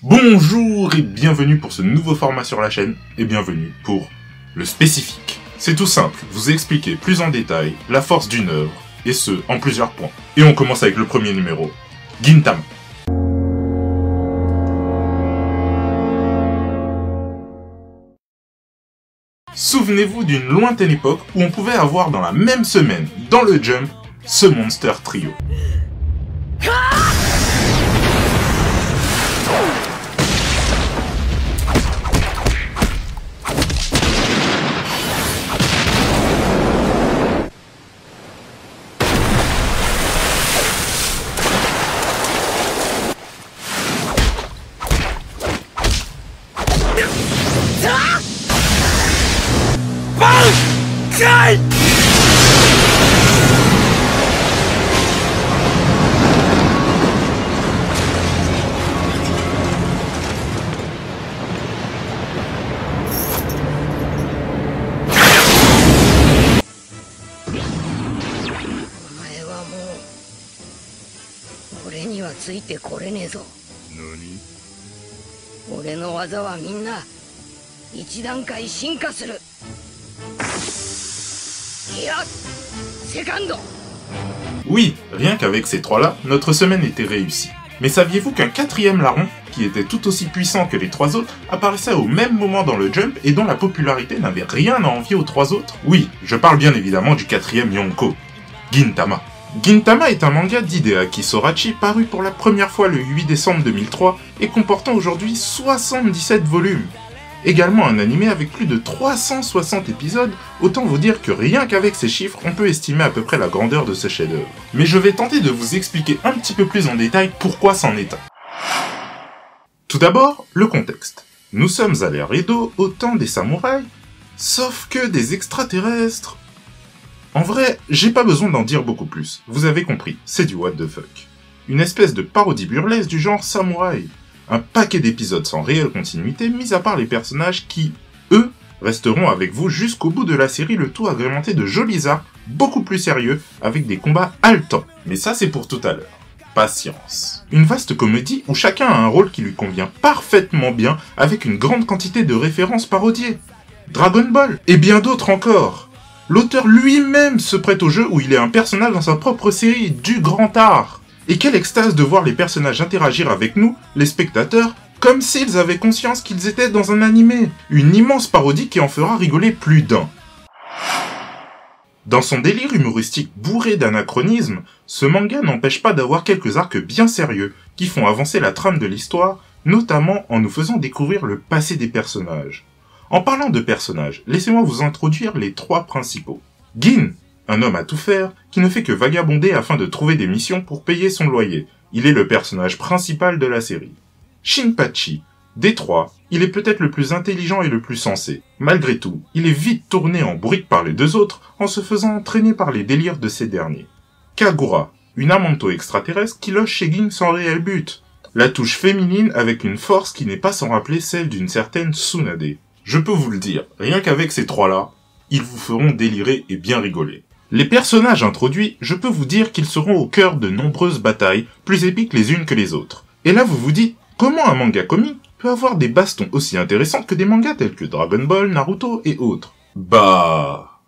Bonjour et bienvenue pour ce nouveau format sur la chaîne, et bienvenue pour le spécifique. C'est tout simple, vous expliquer plus en détail la force d'une œuvre, et ce, en plusieurs points. Et on commence avec le premier numéro, Gintama. Souvenez-vous d'une lointaine époque où on pouvait avoir dans la même semaine, dans le Jump, ce Monster Trio. Oui, rien qu'avec ces trois-là, notre semaine était réussie. Mais saviez-vous qu'un quatrième larron, qui était tout aussi puissant que les trois autres, apparaissait au même moment dans le Jump et dont la popularité n'avait rien à envier aux trois autres? Oui, je parle bien évidemment du quatrième Yonko, Gintama. Gintama est un manga d'Hideaki Sorachi paru pour la première fois le 8 décembre 2003 et comportant aujourd'hui 77 volumes. Également un animé avec plus de 360 épisodes, autant vous dire que rien qu'avec ces chiffres, on peut estimer à peu près la grandeur de ce chef-d'œuvre. Mais je vais tenter de vous expliquer un petit peu plus en détail pourquoi c'en est un. Tout d'abord, le contexte. Nous sommes à l'ère Edo, au temps des samouraïs, sauf que des extraterrestres... En vrai, j'ai pas besoin d'en dire beaucoup plus, vous avez compris, c'est du what the fuck. Une espèce de parodie burlesque du genre samouraï. Un paquet d'épisodes sans réelle continuité, mis à part les personnages qui, eux, resteront avec vous jusqu'au bout de la série, le tout agrémenté de jolis arcs, beaucoup plus sérieux, avec des combats haletants. Mais ça c'est pour tout à l'heure. Patience. Une vaste comédie où chacun a un rôle qui lui convient parfaitement bien, avec une grande quantité de références parodiées. Dragon Ball, et bien d'autres encore. L'auteur lui-même se prête au jeu où il est un personnage dans sa propre série, du grand art. Et quelle extase de voir les personnages interagir avec nous, les spectateurs, comme s'ils avaient conscience qu'ils étaient dans un animé. Une immense parodie qui en fera rigoler plus d'un. Dans son délire humoristique bourré d'anachronismes, ce manga n'empêche pas d'avoir quelques arcs bien sérieux qui font avancer la trame de l'histoire, notamment en nous faisant découvrir le passé des personnages. En parlant de personnages, laissez-moi vous introduire les trois principaux. Gin, un homme à tout faire, qui ne fait que vagabonder afin de trouver des missions pour payer son loyer. Il est le personnage principal de la série. Shinpachi, des trois, il est peut-être le plus intelligent et le plus sensé. Malgré tout, il est vite tourné en bourrique par les deux autres, en se faisant entraîner par les délires de ces derniers. Kagura, une amanto extraterrestre qui loge chez Gin sans réel but. La touche féminine avec une force qui n'est pas sans rappeler celle d'une certaine Tsunade. Je peux vous le dire, rien qu'avec ces trois-là, ils vous feront délirer et bien rigoler. Les personnages introduits, je peux vous dire qu'ils seront au cœur de nombreuses batailles, plus épiques les unes que les autres. Et là vous vous dites, comment un manga comique peut avoir des bastons aussi intéressants que des mangas tels que Dragon Ball, Naruto et autres? Bah...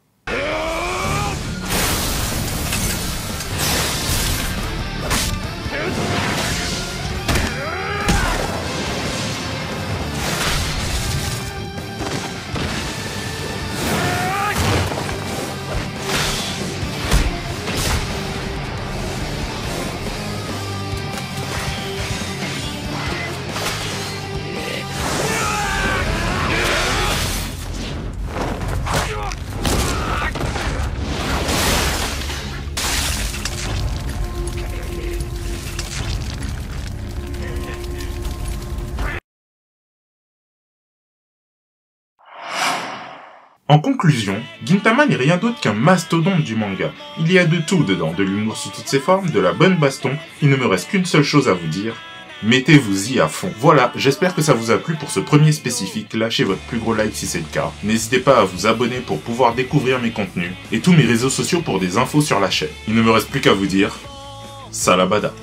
En conclusion, Gintama n'est rien d'autre qu'un mastodonte du manga. Il y a de tout dedans, de l'humour sous toutes ses formes, de la bonne baston. Il ne me reste qu'une seule chose à vous dire, mettez-vous-y à fond. Voilà, j'espère que ça vous a plu pour ce premier spécifique. Lâchez votre plus gros like si c'est le cas. N'hésitez pas à vous abonner pour pouvoir découvrir mes contenus et tous mes réseaux sociaux pour des infos sur la chaîne. Il ne me reste plus qu'à vous dire, Salabada.